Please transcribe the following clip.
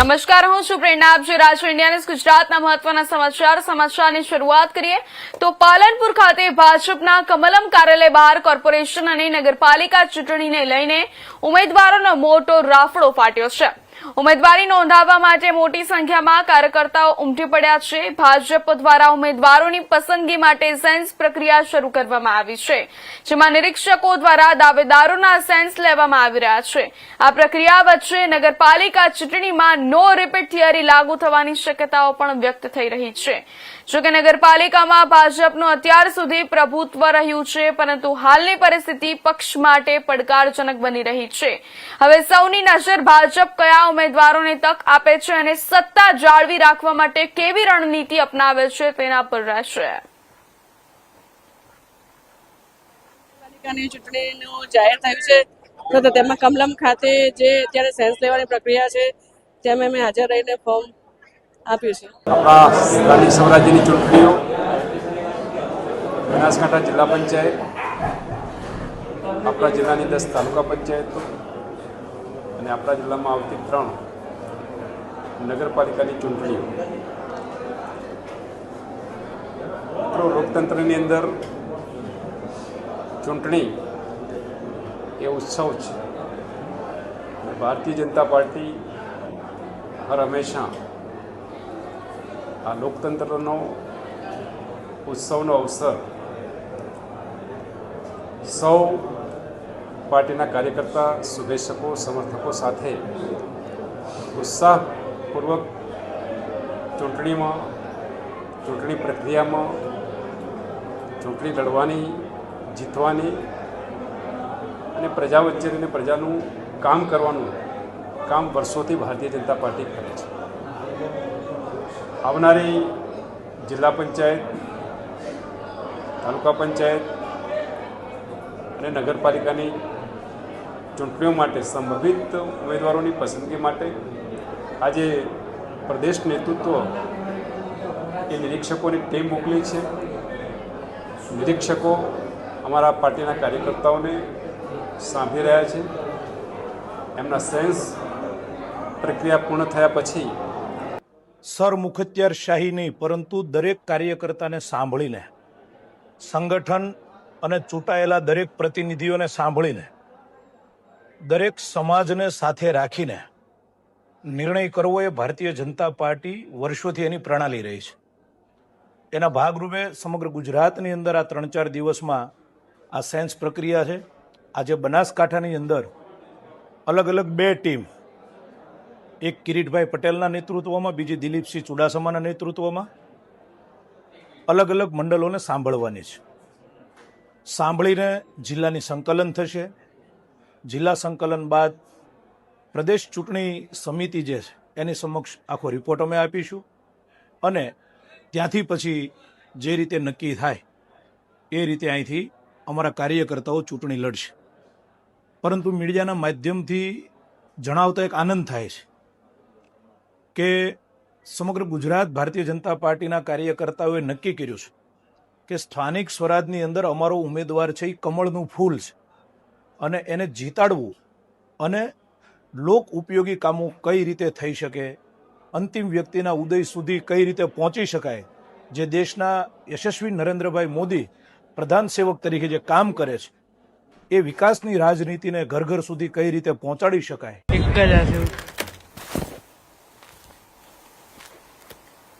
નમસ્કાર, હું છું પ્રેરણા. આપ જોઈ રહ્યા છો ઇન્ડિયા ન્યૂઝ ગુજરાતના મહત્વના સમાચારની શરૂઆત કરીએ તો પાલનપુર ખાતે ભાજપના કમલમ કાર્યાલય બહાર કોર્પોરેશન અને નગરપાલિકા ચૂંટણીને લઈને ઉમેદવારોનો મોટો રાફડો ફાટ્યો છે. ઉમેદવારી નોંધાવવા માટે મોટી સંખ્યામાં કાર્યકર્તાઓ ઉમટી પડ્યા છે. ભાજપ દ્વારા ઉમેદવારોની પસંદગી માટે સેન્સ પ્રક્રિયા શરૂ કરવામાં આવી છે, જેમાં નિરીક્ષકો દ્વારા દાવેદારોના સેન્સ લેવામાં આવી રહ્યા છે. આ પ્રક્રિયા વચ્ચે નગરપાલિકા ચૂંટણીમાં નો રિપીટ થિયરી લાગુ થવાની શક્યતાઓ પણ વ્યક્ત થઈ રહી છે. જોકે નગરપાલિકામાં ભાજપનું અત્યાર સુધી પ્રભુત્વ રહ્યું છે, પરંતુ હાલની પરિસ્થિતિ પક્ષ માટે પડકારજનક બની રહી છે. હવે સૌની નજર ભાજપ કયા ઉમેદવારોને તક આપે છે અને સત્તા જાળવી રાખવા માટે કેવી રણનીતિ અપનાવે છે તેના પર રહેશે. ચૂંટણીનું જાહેર થયું છે તો તેમાં કમલમ ખાતે જે અત્યારે સેન્સ લેવાની પ્રક્રિયા છે તેમાં મેં હાજર રહીને ફોર્મ આપ્યું છે. આપણા સ્થાનિક સ્વરાજ્યની ચૂંટણીઓ બનાસકાંઠા જિલ્લા પંચાયત, આપણા જિલ્લાની 10 તાલુકા પંચાયતો અને આપણા જિલ્લામાં આવતી 3 નગરપાલિકાની ચૂંટણીઓ. લોકતંત્રની અંદર ચૂંટણી એ ઉત્સવ છે. ભારતીય જનતા પાર્ટી હર હંમેશા આ લોકતંત્રનો ઉત્સવનો અવસર સૌ પાર્ટીના કાર્યકર્તા, શુભેચ્છકો, સમર્થકો સાથે ઉત્સાહપૂર્વક ચૂંટણી પ્રક્રિયામાં ચૂંટણી લડવાની, જીતવાની અને પ્રજા વચ્ચે રહીને પ્રજાનું કામ કરવાનું કામ વર્ષોથી ભારતીય જનતા પાર્ટી કરે છે. આવનારી જિલ્લા પંચાયત, તાલુકા પંચાયત અને નગરપાલિકાની ચૂંટણીઓ માટે સંભવિત ઉમેદવારોની પસંદગી માટે આજે પ્રદેશ નેતૃત્વ એ નિરીક્ષકોની ટીમ મોકલી છે. નિરીક્ષકો અમારા પાર્ટીના કાર્યકર્તાઓને સાંભળી રહ્યા છે. એમના સેન્સ પ્રક્રિયા પૂર્ણ થયા પછી સરમુખત્યારશાહી નહીં, પરંતુ દરેક કાર્યકર્તાને સાંભળીને, સંગઠન અને ચૂંટાયેલા દરેક પ્રતિનિધિઓને સાંભળીને, દરેક સમાજને સાથે રાખીને નિર્ણય કરવો એ ભારતીય જનતા પાર્ટી વર્ષોથી એની પ્રણાલી રહી છે. એના ભાગરૂપે સમગ્ર ગુજરાતની અંદર આ 3-4 દિવસમાં આ સેન્સ પ્રક્રિયા છે. આજે બનાસકાંઠાની અંદર અલગ અલગ 2 ટીમ, એક કિરીટભાઈ પટેલના નેતૃત્વમાં, બીજી દિલીપસિંહ ચુડાસમાના નેતૃત્વમાં અલગ અલગ મંડળોને સાંભળવાની છે. સાંભળીને જિલ્લાની સંકલન થશે. જિલ્લા સંકલન બાદ પ્રદેશ ચૂંટણી સમિતિ જે છે એની સમક્ષ આખો રિપોર્ટ અમે આપીશું અને ત્યાંથી પછી જે રીતે નક્કી થાય એ રીતે અહીંથી અમારા કાર્યકર્તાઓ ચૂંટણી લડશે. પરંતુ મીડિયાના માધ્યમથી જણાવતા એક આનંદ થાય છે કે સમગ્ર ગુજરાત ભારતીય જનતા પાર્ટીના કાર્યકર્તાઓએ નક્કી કર્યું છે કે સ્થાનિક સ્વરાજની અંદર અમારો ઉમેદવાર છે એ કમળનું ફૂલ છે અને એને જીતાડવું અને લોક ઉપયોગી કામો કઈ રીતે થઈ શકે, અંતિમ વ્યક્તિના ઉદય સુધી કઈ રીતે પહોંચી શકાય, જે દેશના યશસ્વી નરેન્દ્રભાઈ મોદી પ્રધાન સેવક તરીકે જે કામ કરે છે એ વિકાસની રાજનીતિને ઘર ઘર સુધી કઈ રીતે પહોંચાડી શકાય. એક જ